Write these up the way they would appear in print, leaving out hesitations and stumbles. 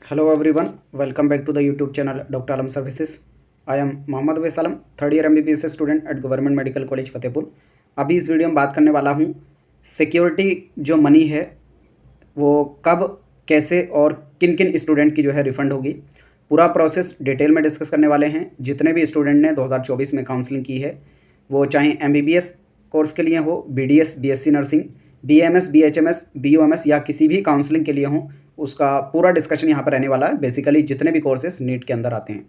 Hello everyone, welcome back to the YouTube channel Dr. Alam Services. I am Mohammad Wais Alam, third year MBBS student at government medical college Fatehpur. अभी इस video में बात करने वाला हूँ security जो मनी है वो कब, कैसे और किन किन स्टूडेंट की जो है रिफ़ंड होगी। पूरा प्रोसेस डिटेल में डिस्कस करने वाले हैं। जितने भी स्टूडेंट ने 2024 में काउंसलिंग की है, वो चाहे MBBS कोर्स के लिए हो, BDS BSc nursing, BAMS BHMS BOMS या किसी भी काउंसलिंग के लिए हो, उसका पूरा डिस्कशन यहाँ पर रहने वाला है। बेसिकली जितने भी कोर्सेस नीट के अंदर आते हैं,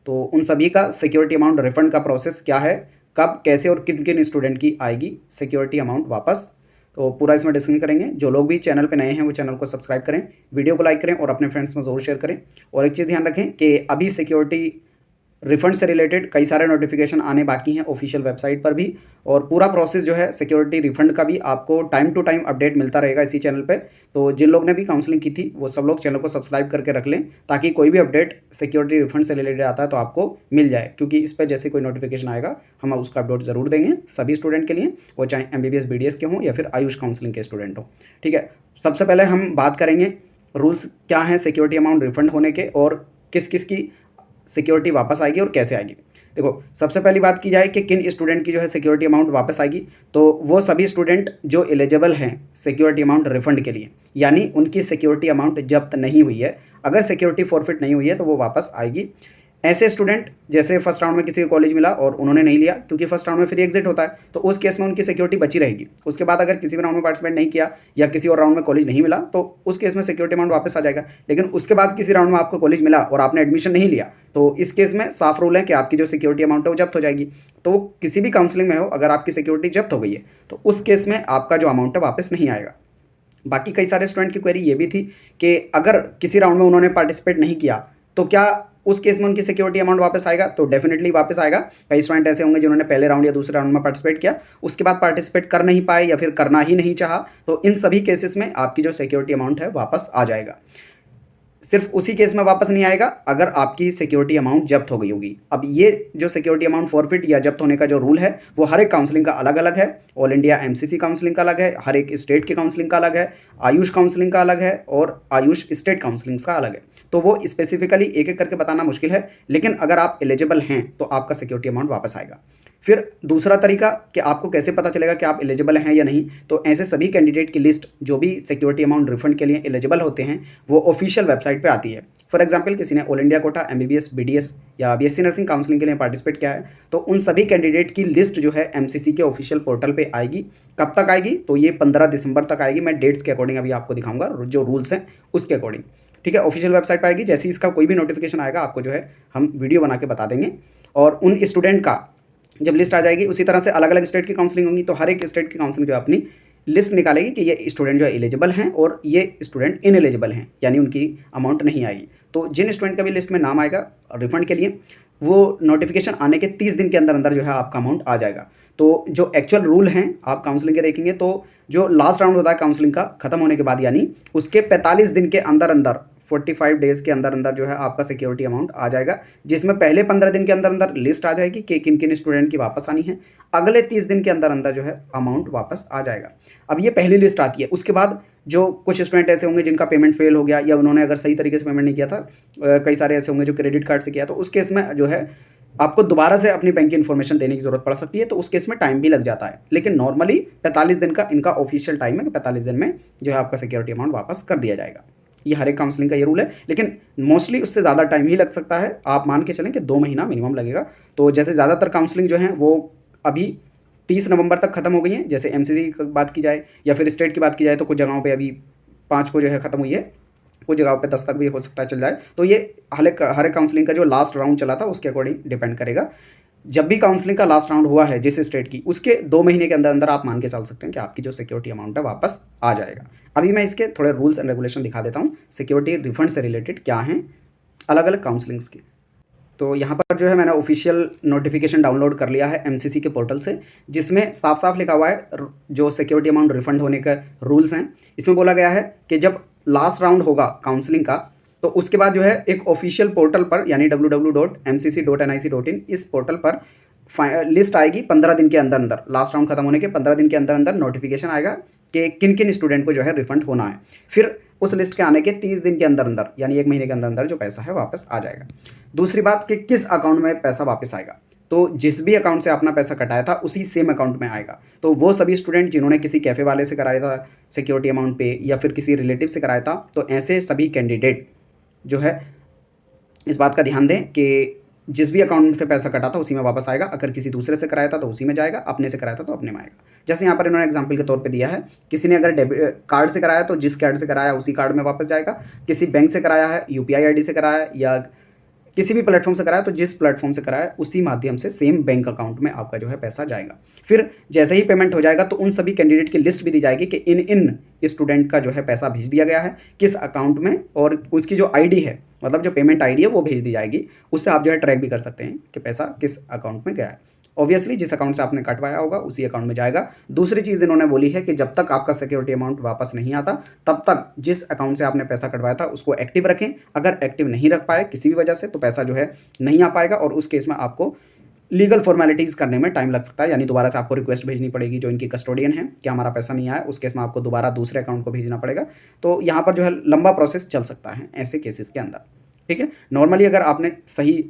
तो उन सभी का सिक्योरिटी अमाउंट रिफंड का प्रोसेस क्या है, कब, कैसे और किन किन स्टूडेंट की आएगी सिक्योरिटी अमाउंट वापस, तो पूरा इसमें डिस्कशन करेंगे। जो लोग भी चैनल पे नए हैं वो चैनल को सब्सक्राइब करें, वीडियो को लाइक करें और अपने फ्रेंड्स में ज़रूर शेयर करें। और एक चीज़ ध्यान रखें कि अभी सिक्योरिटी रिफंड से रिलेटेड कई सारे नोटिफिकेशन आने बाकी हैं ऑफिशियल वेबसाइट पर भी, और पूरा प्रोसेस जो है सिक्योरिटी रिफंड का भी आपको टाइम टू टाइम अपडेट मिलता रहेगा इसी चैनल पे। तो जिन लोग ने भी काउंसलिंग की थी वो सब लोग चैनल को सब्सक्राइब करके रख लें, ताकि कोई भी अपडेट सिक्योरिटी रिफंड से रिलेटेड आता है तो आपको मिल जाए, क्योंकि इस पर जैसे कोई नोटिफिकेशन आएगा हम उसका अपडेट ज़रूर देंगे सभी स्टूडेंट के लिए, वो चाहे MBBS BDS के हों या फिर आयुष काउंसलिंग के स्टूडेंट हों। ठीक है, सबसे पहले हम बात करेंगे रूल्स क्या हैं सिक्योरिटी अमाउंट रिफंड होने के, और किस किस की सिक्योरिटी वापस आएगी और कैसे आएगी। देखो, सबसे पहली बात की जाए कि किन स्टूडेंट की जो है सिक्योरिटी अमाउंट वापस आएगी, तो वो सभी स्टूडेंट जो एलिजिबल हैं सिक्योरिटी अमाउंट रिफंड के लिए, यानी उनकी सिक्योरिटी अमाउंट जब्त नहीं हुई है। अगर सिक्योरिटी फॉरफिट नहीं हुई है तो वो वापस आएगी। ऐसे स्टूडेंट जैसे फर्स्ट राउंड में किसी को कॉलेज मिला और उन्होंने नहीं लिया, क्योंकि फर्स्ट राउंड में फ्री एग्जिट होता है, तो उस केस में उनकी सिक्योरिटी बची रहेगी। उसके बाद अगर किसी भी राउंड में पार्टिसिपेट नहीं किया या किसी और राउंड में कॉलेज नहीं मिला तो उस केस में सिक्योरिटी अमाउंट वापस आ जाएगा। लेकिन उसके बाद किसी राउंड में आपको कॉलेज मिला और आपने एडमिशन नहीं लिया, तो इस केस में साफ रूल है कि आपकी जो सिक्योरिटी अमाउंट है वो जब्त हो जाएगी। तो किसी भी काउंसलिंग में हो, अगर आपकी सिक्योरिटी जब्त हो गई है तो उस केस में आपका जो अमाउंट है वापस नहीं आएगा। बाकी कई सारे स्टूडेंट की क्वेरी ये भी थी कि अगर किसी राउंड में उन्होंने पार्टिसिपेट नहीं किया तो क्या उस केस में उनकी सिक्योरिटी अमाउंट वापस आएगा। तो डेफिनेटली वापस आएगा। कई स्टूडेंट ऐसे होंगे जिन्होंने पहले राउंड या दूसरे राउंड में पार्टिसिपेट किया, उसके बाद पार्टिसिपेट कर नहीं पाए या फिर करना ही नहीं चाहा, तो इन सभी केसेस में आपकी जो सिक्योरिटी अमाउंट है वापस आ जाएगा। सिर्फ उसी केस में वापस नहीं आएगा अगर आपकी सिक्योरिटी अमाउंट जब्त हो गई होगी। अब ये जो सिक्योरिटी अमाउंट फॉरफिट या जब्त होने का जो रूल है वो हर एक काउंसलिंग का अलग अलग है। ऑल इंडिया MCC काउंसलिंग का अलग है, हर एक स्टेट की काउंसलिंग का अलग है, आयुष काउंसलिंग का अलग है और आयुष स्टेट काउंसलिंग का अलग है। तो वो स्पेसिफिकली एक एक करके बताना मुश्किल है, लेकिन अगर आप एलिजिबल हैं तो आपका सिक्योरिटी अमाउंट वापस आएगा। फिर दूसरा तरीका कि आपको कैसे पता चलेगा कि आप एलिजिबल हैं या नहीं, तो ऐसे सभी कैंडिडेट की लिस्ट जो भी सिक्योरिटी अमाउंट रिफंड के लिए एलिजिबल होते हैं वो ऑफिशियल वेबसाइट पे आती है। फॉर एग्जांपल, किसी ने all India quota MBBS BDS या BSc नर्सिंग काउंसलिंग के लिए पार्टिसिपेट किया है, तो उन सभी कैंडिडेट की लिस्ट जो है MCC के ऑफिशियल पोर्टल पे आएगी। कब तक आएगी, तो ये 15 दिसंबर तक आएगी। मैं डेट्स के अकॉर्डिंग अभी आपको दिखाऊंगा, जो रूल्स हैं उसके अकॉर्डिंग। ठीक है, ऑफिशियल वेबसाइट पर आएगी। जैसे ही इसका कोई भी नोटिफिकेशन आएगा आपको जो है हम वीडियो बना के बता देंगे। और उन स्टूडेंट का जब लिस्ट आ जाएगी, उसी तरह से अलग अलग स्टेट की काउंसलिंग होंगी, तो हर एक स्टेट की काउंसलिंग जो है अपनी लिस्ट निकालेगी कि ये स्टूडेंट जो है एलिजिबल हैं और ये स्टूडेंट इनएलिजिबल हैं, यानी उनकी अमाउंट नहीं आएगी। तो जिन स्टूडेंट का भी लिस्ट में नाम आएगा रिफंड के लिए, वो नोटिफिकेशन आने के 30 दिन के अंदर अंदर जो है आपका अमाउंट आ जाएगा। तो जो एक्चुअल रूल हैं आप काउंसलिंग के देखेंगे, तो जो लास्ट राउंड होता है काउंसलिंग का खत्म होने के बाद, यानी उसके 45 दिन के अंदर अंदर 45 डेज़ के अंदर अंदर जो है आपका सिक्योरिटी अमाउंट आ जाएगा, जिसमें पहले 15 दिन के अंदर अंदर लिस्ट आ जाएगी कि किन किन स्टूडेंट की वापस आनी है। अगले 30 दिन के अंदर अंदर जो है अमाउंट वापस आ जाएगा। अब ये पहली लिस्ट आती है। उसके बाद जो कुछ स्टूडेंट ऐसे होंगे जिनका पेमेंट फेल हो गया, या उन्होंने अगर सही तरीके से पेमेंट नहीं किया था, कई सारे ऐसे होंगे जो क्रेडिट कार्ड से किया, तो उस केस में जो है आपको दोबारा से अपनी बैंक की इन्फॉर्मेशन देने की जरूरत पड़ सकती है, तो उस केस में टाइम भी लग जाता है। लेकिन नॉर्मली 45 दिन का इनका ऑफिशियल टाइम है कि 45 दिन में जो है आपका सिक्योरिटी अमाउंट वापस कर दिया जाएगा। ये हर एक काउंसलिंग का ये रूल है, लेकिन मोस्टली उससे ज़्यादा टाइम ही लग सकता है। आप मान के चलें कि 2 महीना मिनिमम लगेगा। तो जैसे ज़्यादातर काउंसलिंग जो है वो अभी 30 नवंबर तक खत्म हो गई है। जैसे MCC की बात की जाए या फिर स्टेट की बात की जाए, तो कुछ जगहों पे अभी 5 को जो है खत्म हुई है, कुछ जगहों पे 10 तक भी हो सकता है चल जाए। तो ये हर एक काउंसलिंग का जो लास्ट राउंड चला था उसके अकॉर्डिंग डिपेंड करेगा। जब भी काउंसलिंग का लास्ट राउंड हुआ है जिस स्टेट की, उसके 2 महीने के अंदर अंदर आप मान के चल सकते हैं कि आपकी जो सिक्योरिटी अमाउंट है वापस आ जाएगा। अभी मैं इसके थोड़े रूल्स एंड रेगुलेशन दिखा देता हूँ सिक्योरिटी रिफंड से रिलेटेड क्या हैं अलग अलग काउंसलिंग्स के। तो यहाँ पर जो है मैंने ऑफिशियल नोटिफिकेशन डाउनलोड कर लिया है MCC के पोर्टल से, जिसमें साफ साफ लिखा हुआ है जो सिक्योरिटी अमाउंट रिफंड होने का रूल्स हैं। इसमें बोला गया है कि जब लास्ट राउंड होगा काउंसलिंग का, तो उसके बाद जो है एक ऑफिशियल पोर्टल पर, यानी www.mcc.nic.in, इस पोर्टल पर लिस्ट आएगी 15 दिन के अंदर अंदर। लास्ट राउंड खत्म होने के 15 दिन के अंदर अंदर नोटिफिकेशन आएगा कि किन किन स्टूडेंट को जो है रिफंड होना है। फिर उस लिस्ट के आने के 30 दिन के अंदर अंदर यानी 1 महीने के अंदर अंदर जो पैसा है वापस आ जाएगा। दूसरी बात कि किस अकाउंट में पैसा वापस आएगा, तो जिस भी अकाउंट से आपने पैसा कटाया था उसी सेम अकाउंट में आएगा। तो वो सभी स्टूडेंट जिन्होंने किसी कैफ़े वाले से कराया था सिक्योरिटी अमाउंट पे या फिर किसी रिलेटिव से कराया था, तो ऐसे सभी कैंडिडेट जो है इस बात का ध्यान दें कि जिस भी अकाउंट से पैसा कटा था उसी में वापस आएगा। अगर किसी दूसरे से कराया था तो उसी में जाएगा, अपने से कराया था तो अपने में आएगा। जैसे यहाँ पर इन्होंने एग्जांपल के तौर पे दिया है, किसी ने अगर डेबिट कार्ड से कराया तो जिस कार्ड से कराया उसी कार्ड में वापस जाएगा। किसी बैंक से कराया है, यूपीआई आईडी से कराया या किसी भी प्लेटफॉर्म से कराया तो जिस प्लेटफॉर्म से कराया उसी माध्यम से सेम बैंक अकाउंट में आपका जो है पैसा जाएगा। फिर जैसे ही पेमेंट हो जाएगा तो उन सभी कैंडिडेट की लिस्ट भी दी जाएगी कि इन स्टूडेंट का जो है पैसा भेज दिया गया है किस अकाउंट में, और उसकी जो आईडी है मतलब जो पेमेंट आईडी है वो भेज दी जाएगी। उससे आप जो है ट्रैक भी कर सकते हैं कि पैसा किस अकाउंट में गया है। ऑब्वियसली जिस अकाउंट से आपने कटवाया होगा उसी अकाउंट में जाएगा। दूसरी चीज़ इन्होंने बोली है कि जब तक आपका सिक्योरिटी अमाउंट वापस नहीं आता तब तक जिस अकाउंट से आपने पैसा कटवाया था उसको एक्टिव रखें। अगर एक्टिव नहीं रख पाए किसी भी वजह से तो पैसा जो है नहीं आ पाएगा और उस केस में आपको लीगल फॉर्मेलिटीज़ करने में टाइम लग सकता है, यानी दोबारा से आपको रिक्वेस्ट भेजनी पड़ेगी जो इनकी कस्टोडियन है कि हमारा पैसा नहीं आया। उस केस में आपको दोबारा दूसरे अकाउंट को भेजना पड़ेगा। तो यहाँ पर जो है लंबा प्रोसेस चल सकता है ऐसे केसेस के अंदर। ठीक है, नॉर्मली अगर आपने सही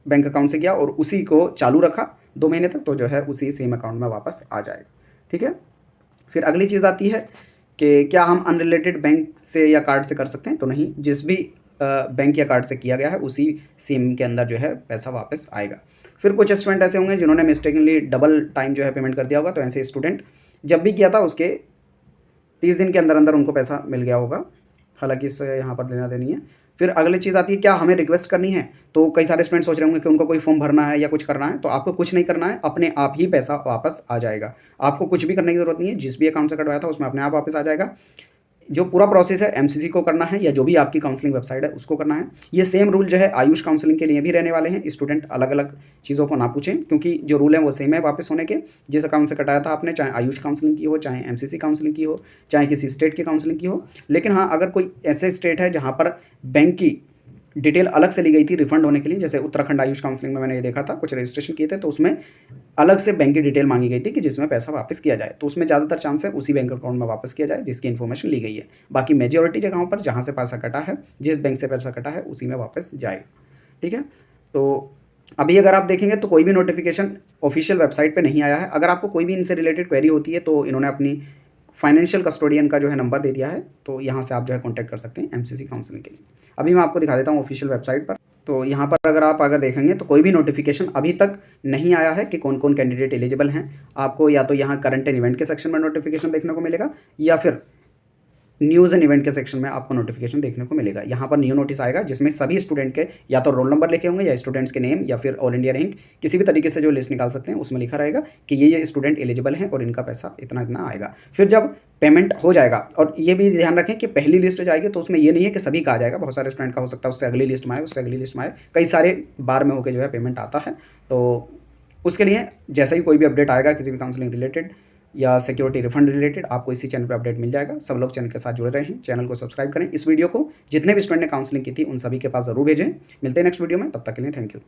बैंक अकाउंट से किया और उसी को चालू रखा 2 महीने तक तो जो है उसी सेम अकाउंट में वापस आ जाएगा। ठीक है, फिर अगली चीज़ आती है कि क्या हम अनरिलेटेड बैंक से या कार्ड से कर सकते हैं, तो नहीं, जिस भी बैंक या कार्ड से किया गया है उसी सिम के अंदर जो है पैसा वापस आएगा। फिर कुछ स्टूडेंट ऐसे होंगे जिन्होंने मिस्टेकनली डबल टाइम जो है पेमेंट कर दिया होगा, तो ऐसे स्टूडेंट जब भी किया था उसके 30 दिन के अंदर अंदर उनको पैसा मिल गया होगा, हालांकि इससे यहाँ पर लेना देनी है। फिर अगली चीज़ आती है क्या हमें रिक्वेस्ट करनी है, तो कई सारे स्टूडेंट सोच रहे होंगे कि उनको कोई फॉर्म भरना है या कुछ करना है, तो आपको कुछ नहीं करना है, अपने आप ही पैसा वापस आ जाएगा। आपको कुछ भी करने की ज़रूरत नहीं है, जिस भी अकाउंट से कटवाया था उसमें अपने आप वापस आ जाएगा। जो पूरा प्रोसेस है एमसीसी को करना है या जो भी आपकी काउंसलिंग वेबसाइट है उसको करना है। ये सेम रूल जो है आयुष काउंसलिंग के लिए भी रहने वाले हैं। स्टूडेंट अलग अलग चीज़ों को ना पूछें क्योंकि जो रूल है वो सेम है वापस होने के। जिस अकाउंट से कटाया था आपने, चाहे आयुष काउंसलिंग की हो, चाहे एमसीसी काउंसलिंग की हो, चाहे किसी स्टेट की काउंसलिंग की हो। लेकिन हाँ, अगर कोई ऐसे स्टेट है जहाँ पर बैंक की डिटेल अलग से ली गई थी रिफंड होने के लिए, जैसे उत्तराखंड आयुष काउंसलिंग में मैंने ये देखा था, कुछ रजिस्ट्रेशन किए थे तो उसमें अलग से बैंक की डिटेल मांगी गई थी कि जिसमें पैसा वापस किया जाए, तो उसमें ज़्यादातर चांस है उसी बैंक अकाउंट में वापस किया जाए जिसकी इन्फॉर्मेशन ली गई है। बाकी मेजॉरिटी जगहों पर जहाँ से पैसा कटा है, जिस बैंक से पैसा कटा है उसी में वापस जाए। ठीक है, तो अभी अगर आप देखेंगे तो कोई भी नोटिफिकेशन ऑफिशियल वेबसाइट पे नहीं आया है। अगर आपको कोई भी इनसे रिलेटेड क्वेरी होती है तो इन्होंने अपनी फाइनेंशियल कस्टोडियन का जो है नंबर दे दिया है, तो यहाँ से आप जो है कॉन्टैक्ट कर सकते हैं एमसीसी काउंसलिंग के लिए। अभी मैं आपको दिखा देता हूँ ऑफिशियल वेबसाइट पर। तो यहाँ पर अगर देखेंगे तो कोई भी नोटिफिकेशन अभी तक नहीं आया है कि कौन कौन कैंडिडेट एलिजिबल हैं। आपको या तो यहाँ करंट एंड इवेंट के सेक्शन में नोटिफिकेशन देखने को मिलेगा या फिर न्यूज़ एंड इवेंट के सेक्शन में आपको नोटिफिकेशन देखने को मिलेगा। यहाँ पर न्यू नोटिस आएगा जिसमें सभी स्टूडेंट के या तो रोल नंबर लिखे होंगे या स्टूडेंट्स के नेम या फिर ऑल इंडिया रैंक, किसी भी तरीके से जो लिस्ट निकाल सकते हैं उसमें लिखा रहेगा कि ये स्टूडेंट एलिजिबल हैं और इनका पैसा इतना इतना आएगा। फिर जब पेमेंट हो जाएगा, और ये भी ध्यान रखें कि पहली लिस्ट जाएगी तो उसमें ये नहीं है कि सभी का आ जाएगा, बहुत सारे स्टूडेंट का हो सकता है उससे अगली लिस्ट में आए, उससे अगली लिस्ट में आए, कई सारे बार में होकर जो है पेमेंट आता है। तो उसके लिए जैसे ही कोई भी अपडेट आएगा किसी भी काउंसलिंग रिलेटेड या सिक्योरिटी रिफंड रिलेटेड, आपको इसी चैनल पर अपडेट मिल जाएगा। सब लोग चैनल के साथ जुड़े रहें, चैनल को सब्सक्राइब करें। इस वीडियो को जितने भी स्टूडेंट ने काउंसलिंग की थी उन सभी के पास जरूर भेजें। मिलते हैं नेक्स्ट वीडियो में, तब तक के लिए थैंक यू।